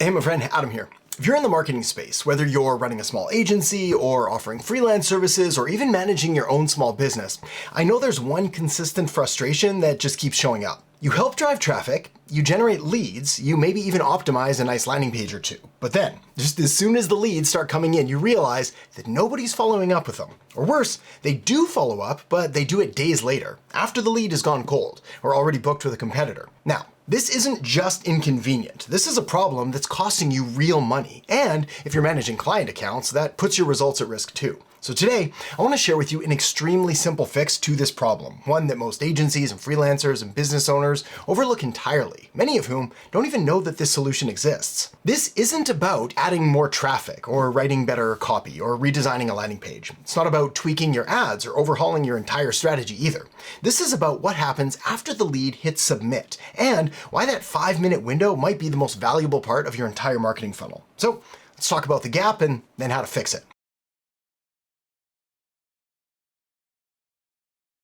Hey, my friend, Adam here. If you're in the marketing space, whether you're running a small agency or offering freelance services or even managing your own small business, I know there's one consistent frustration that just keeps showing up. You help drive traffic, you generate leads, you maybe even optimize a nice landing page or two. But then, just as soon as the leads start coming in, you realize that nobody's following up with them. Or worse, they do follow up, but they do it days later, after the lead has gone cold or already booked with a competitor. Now, this isn't just inconvenient. This is a problem that's costing you real money. And if you're managing client accounts, that puts your results at risk too. So today, I want to share with you an extremely simple fix to this problem, one that most agencies and freelancers and business owners overlook entirely, many of whom don't even know that this solution exists. This isn't about adding more traffic or writing better copy or redesigning a landing page. It's not about tweaking your ads or overhauling your entire strategy either. This is about what happens after the lead hits submit and why that 5-minute window might be the most valuable part of your entire marketing funnel. So let's talk about the gap and then how to fix it.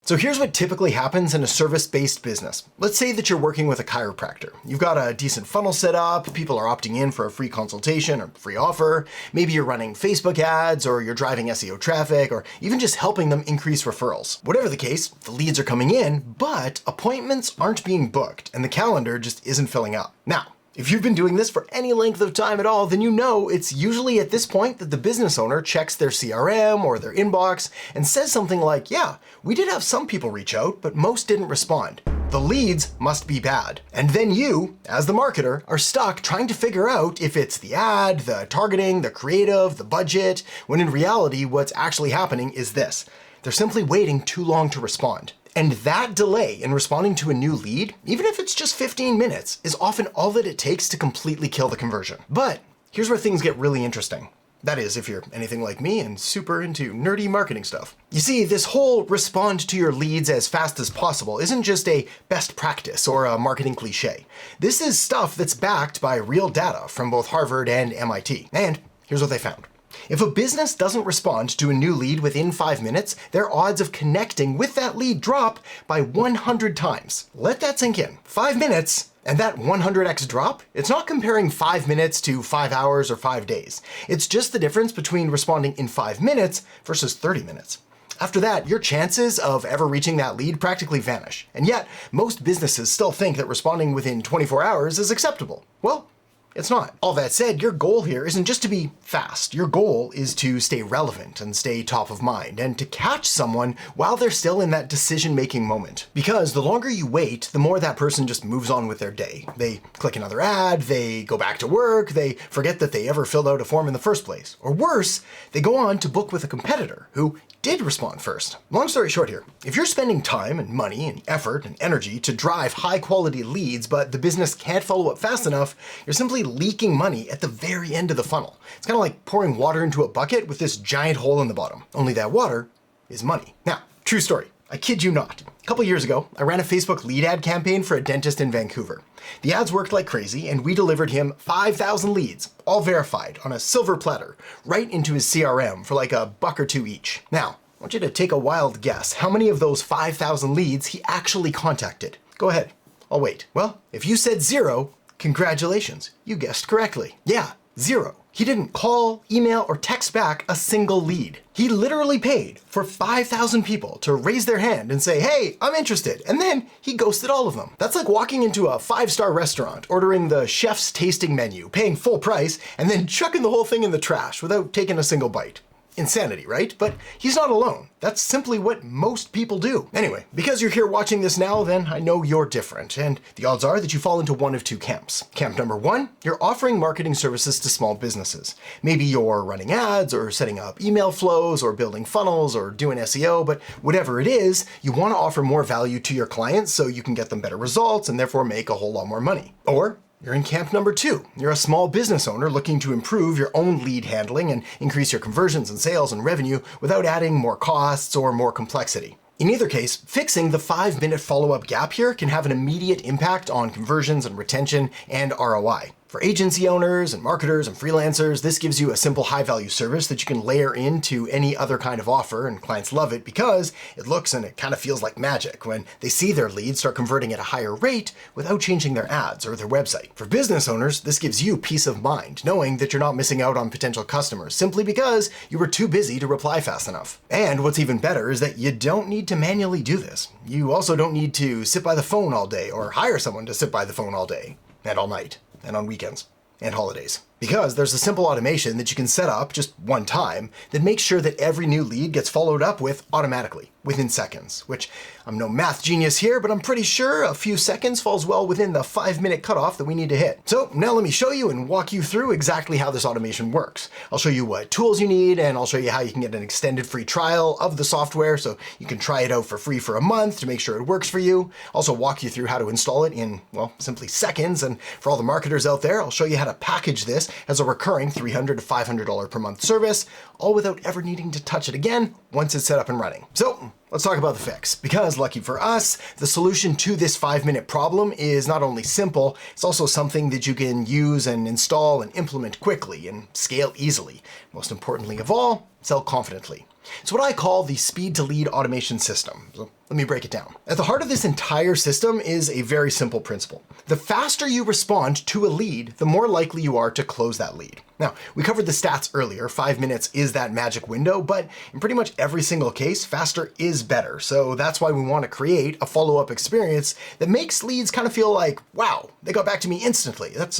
So here's what typically happens in a service-based business. Let's say that you're working with a chiropractor. You've got a decent funnel set up, people are opting in for a free consultation or free offer. Maybe you're running Facebook ads or you're driving SEO traffic or even just helping them increase referrals. Whatever the case, the leads are coming in, but appointments aren't being booked and the calendar just isn't filling up. Now, if you've been doing this for any length of time at all, then you know it's usually at this point that the business owner checks their CRM or their inbox and says something like, yeah, we did have some people reach out, but most didn't respond. The leads must be bad. And then you, as the marketer, are stuck trying to figure out if it's the ad, the targeting, the creative, the budget, when in reality, what's actually happening is this. They're simply waiting too long to respond. And that delay in responding to a new lead, even if it's just 15 minutes, is often all that it takes to completely kill the conversion. But here's where things get really interesting. That is, if you're anything like me and super into nerdy marketing stuff. You see, this whole respond to your leads as fast as possible isn't just a best practice or a marketing cliche. This is stuff that's backed by real data from both Harvard and MIT. And here's what they found. If a business doesn't respond to a new lead within 5 minutes, their odds of connecting with that lead drop by 100 times. Let that sink in. 5 minutes, and that 100x drop? It's not comparing 5 minutes to 5 hours or 5 days. It's just the difference between responding in 5 minutes versus 30 minutes. After that, your chances of ever reaching that lead practically vanish. And yet, most businesses still think that responding within 24 hours is acceptable. Well, it's not. All that said, your goal here isn't just to be fast. Your goal is to stay relevant and stay top of mind and to catch someone while they're still in that decision-making moment. Because the longer you wait, the more that person just moves on with their day. They click another ad, they go back to work, they forget that they ever filled out a form in the first place. Or worse, they go on to book with a competitor who did respond first. Long story short here, if you're spending time and money and effort and energy to drive high quality leads, but the business can't follow up fast enough, you're simply leaking money at the very end of the funnel. It's kind of like pouring water into a bucket with this giant hole in the bottom. Only that water is money. Now, true story. I kid you not. A couple years ago, I ran a Facebook lead ad campaign for a dentist in Vancouver. The ads worked like crazy, and we delivered him 5,000 leads, all verified, on a silver platter, right into his CRM for like $1 or $2 each. Now, I want you to take a wild guess how many of those 5,000 leads he actually contacted. Go ahead, I'll wait. Well, if you said 0, congratulations, you guessed correctly. Yeah, 0. He didn't call, email, or text back a single lead. He literally paid for 5,000 people to raise their hand and say, hey, I'm interested. And then he ghosted all of them. That's like walking into a 5-star restaurant, ordering the chef's tasting menu, paying full price, and then chucking the whole thing in the trash without taking a single bite. Insanity, right? But he's not alone. That's simply what most people do. Anyway, because you're here watching this now, then I know you're different, and the odds are that you fall into one of two camps. Camp number 1, you're offering marketing services to small businesses. Maybe you're running ads or setting up email flows or building funnels or doing SEO, but whatever it is, you want to offer more value to your clients so you can get them better results and therefore make a whole lot more money. Or you're in camp number 2. You're a small business owner looking to improve your own lead handling and increase your conversions and sales and revenue without adding more costs or more complexity. In either case, fixing the 5-minute follow-up gap here can have an immediate impact on conversions and retention and ROI. For agency owners and marketers and freelancers, this gives you a simple high-value service that you can layer into any other kind of offer, and clients love it because it looks and it kind of feels like magic when they see their leads start converting at a higher rate without changing their ads or their website. For business owners, this gives you peace of mind, knowing that you're not missing out on potential customers simply because you were too busy to reply fast enough. And what's even better is that you don't need to manually do this. You also don't need to sit by the phone all day or hire someone to sit by the phone all day and all night and on weekends and holidays. Because there's a simple automation that you can set up just one time that makes sure that every new lead gets followed up with automatically, within seconds, which I'm no math genius here, but I'm pretty sure a few seconds falls well within the 5-minute cutoff that we need to hit. So now let me show you and walk you through exactly how this automation works. I'll show you what tools you need, and I'll show you how you can get an extended free trial of the software so you can try it out for free for a month to make sure it works for you. Also walk you through how to install it in, well, simply seconds. And for all the marketers out there, I'll show you how to package this as a recurring $300 to $500 per month service, all without ever needing to touch it again once it's set up and running. So let's talk about the fix, because lucky for us, the solution to this 5-minute problem is not only simple, it's also something that you can use and install and implement quickly and scale easily. Most importantly of all, sell confidently. It's what I call the speed to lead automation system. So let me break it down. At the heart of this entire system is a very simple principle. The faster you respond to a lead, the more likely you are to close that lead. Now, we covered the stats earlier. 5 minutes is that magic window, but in pretty much every single case, faster is better. So that's why we want to create a follow-up experience that makes leads kind of feel like, wow, they got back to me instantly. That's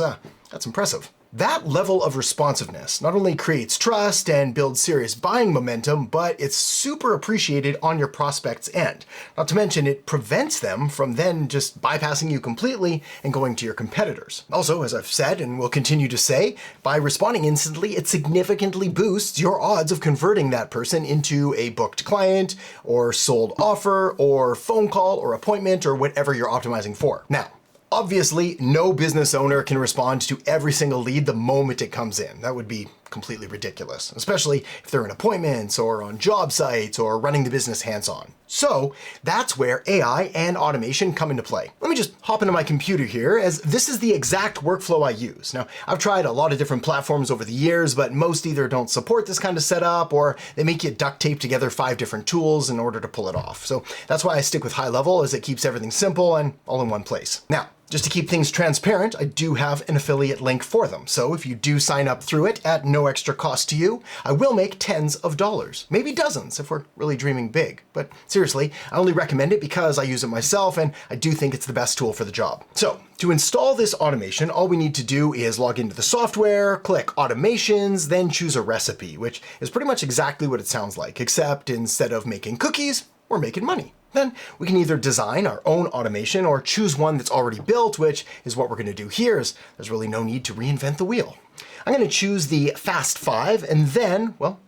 impressive. That level of responsiveness not only creates trust and builds serious buying momentum, but it's super appreciated on your prospect's end. Not to mention, it prevents them from then just bypassing you completely and going to your competitors. Also, as I've said and will continue to say, by responding instantly, it significantly boosts your odds of converting that person into a booked client or sold offer or phone call or appointment or whatever you're optimizing for. Now, obviously, no business owner can respond to every single lead the moment it comes in. That would be completely ridiculous, especially if they're in appointments or on job sites or running the business hands-on. So that's where AI and automation come into play. Let me just hop into my computer here, as this is the exact workflow I use. Now, I've tried a lot of different platforms over the years, but most either don't support this kind of setup or they make you duct tape together 5 different tools in order to pull it off. So that's why I stick with HighLevel, as it keeps everything simple and all in one place. Now, just to keep things transparent, I do have an affiliate link for them. So if you do sign up through it at no extra cost to you, I will make tens of dollars, maybe dozens if we're really dreaming big. But seriously, I only recommend it because I use it myself and I do think it's the best tool for the job. So to install this automation, all we need to do is log into the software, click automations, then choose a recipe, which is pretty much exactly what it sounds like, except instead of making cookies, we're making money. Then we can either design our own automation or choose one that's already built, which is what we're going to do here, as there's really no need to reinvent the wheel. I'm going to choose the Fast 5 and then, well,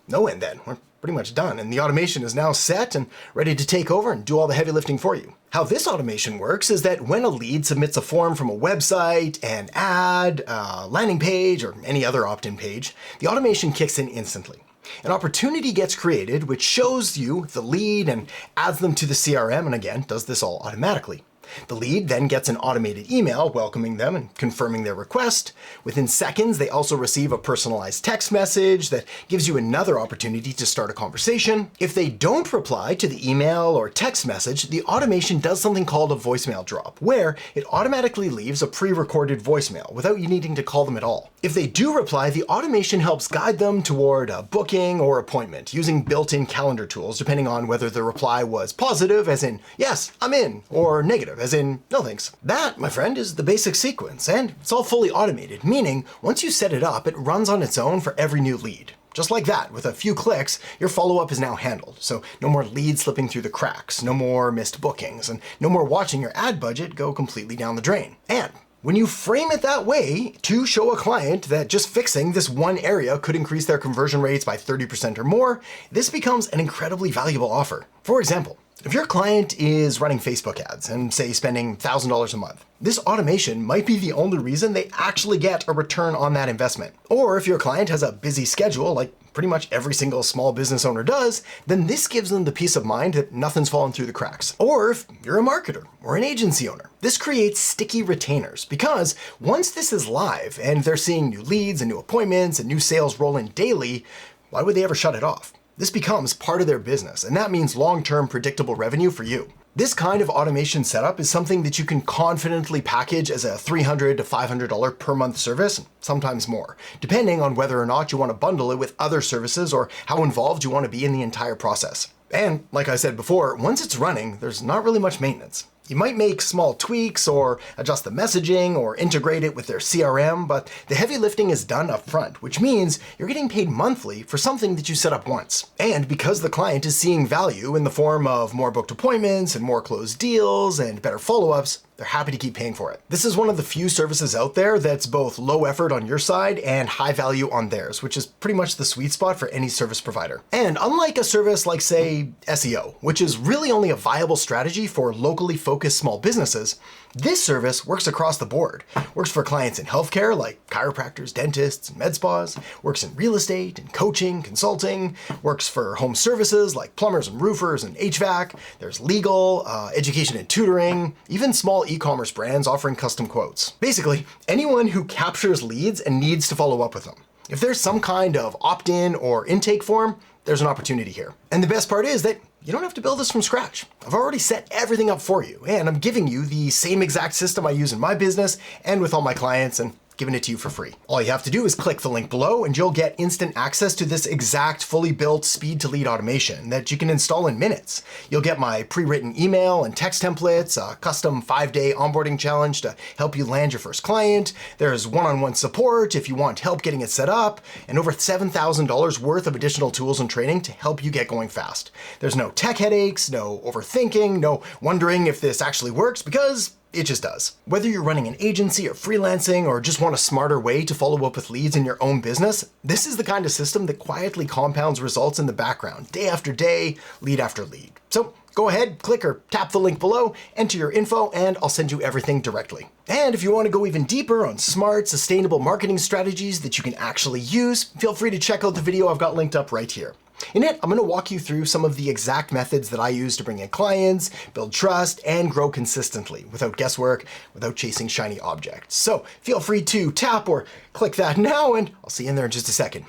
no and then. We're pretty much done, and the automation is now set and ready to take over and do all the heavy lifting for you. How this automation works is that when a lead submits a form from a website, an ad, a landing page, or any other opt-in page, the automation kicks in instantly. An opportunity gets created which shows you the lead and adds them to the CRM, and again, does this all automatically. The lead then gets an automated email welcoming them and confirming their request. Within seconds, they also receive a personalized text message that gives you another opportunity to start a conversation. If they don't reply to the email or text message, the automation does something called a voicemail drop, where it automatically leaves a pre-recorded voicemail without you needing to call them at all. If they do reply, the automation helps guide them toward a booking or appointment using built-in calendar tools, depending on whether the reply was positive, as in, yes, I'm in, or negative, as in, no thanks. That, my friend, is the basic sequence, and it's all fully automated, meaning once you set it up, it runs on its own for every new lead. Just like that, with a few clicks, your follow-up is now handled. So no more leads slipping through the cracks, no more missed bookings, and no more watching your ad budget go completely down the drain. And when you frame it that way to show a client that just fixing this one area could increase their conversion rates by 30% or more, this becomes an incredibly valuable offer. For example, If your client is running Facebook ads and say spending $1,000 a month, this automation might be the only reason they actually get a return on that investment. Or if your client has a busy schedule, like pretty much every single small business owner does, then this gives them the peace of mind that nothing's fallen through the cracks. Or if you're a marketer or an agency owner, this creates sticky retainers because once this is live and they're seeing new leads and new appointments and new sales roll in daily, why would they ever shut it off? This becomes part of their business, and that means long-term predictable revenue for you. This kind of automation setup is something that you can confidently package as a $300 to $500 per month service, sometimes more, depending on whether or not you want to bundle it with other services or how involved you want to be in the entire process. And like I said before, once it's running, there's not really much maintenance. You might make small tweaks or adjust the messaging or integrate it with their CRM, but the heavy lifting is done up front, which means you're getting paid monthly for something that you set up once. And because the client is seeing value in the form of more booked appointments and more closed deals and better follow-ups, they're happy to keep paying for it. This is one of the few services out there that's both low effort on your side and high value on theirs, which is pretty much the sweet spot for any service provider. And unlike a service like, say, SEO, which is really only a viable strategy for locally focused small businesses, this service works across the board. Works for clients in healthcare like chiropractors, dentists, and med spas, works in real estate and coaching, consulting, works for home services like plumbers and roofers and HVAC, there's legal, education and tutoring, even small e-commerce brands offering custom quotes. Basically, anyone who captures leads and needs to follow up with them. If there's some kind of opt-in or intake form, there's an opportunity here. And the best part is that you don't have to build this from scratch. I've already set everything up for you, and I'm giving you the same exact system I use in my business and with all my clients, and giving it to you for free. All you have to do is click the link below and you'll get instant access to this exact fully built speed to lead automation that you can install in minutes. You'll get my pre-written email and text templates, a custom 5-day onboarding challenge to help you land your first client. There's one-on-one support if you want help getting it set up, and over $7,000 worth of additional tools and training to help you get going fast. There's no tech headaches, no overthinking, no wondering if this actually works, because it just does. Whether you're running an agency or freelancing or just want a smarter way to follow up with leads in your own business, this is the kind of system that quietly compounds results in the background, day after day, lead after lead. So go ahead, click or tap the link below, enter your info, and I'll send you everything directly. And if you want to go even deeper on smart, sustainable marketing strategies that you can actually use, feel free to check out the video I've got linked up right here. In it, I'm going to walk you through some of the exact methods that I use to bring in clients, build trust, and grow consistently without guesswork, without chasing shiny objects. So feel free to tap or click that now, and I'll see you in there in just a second.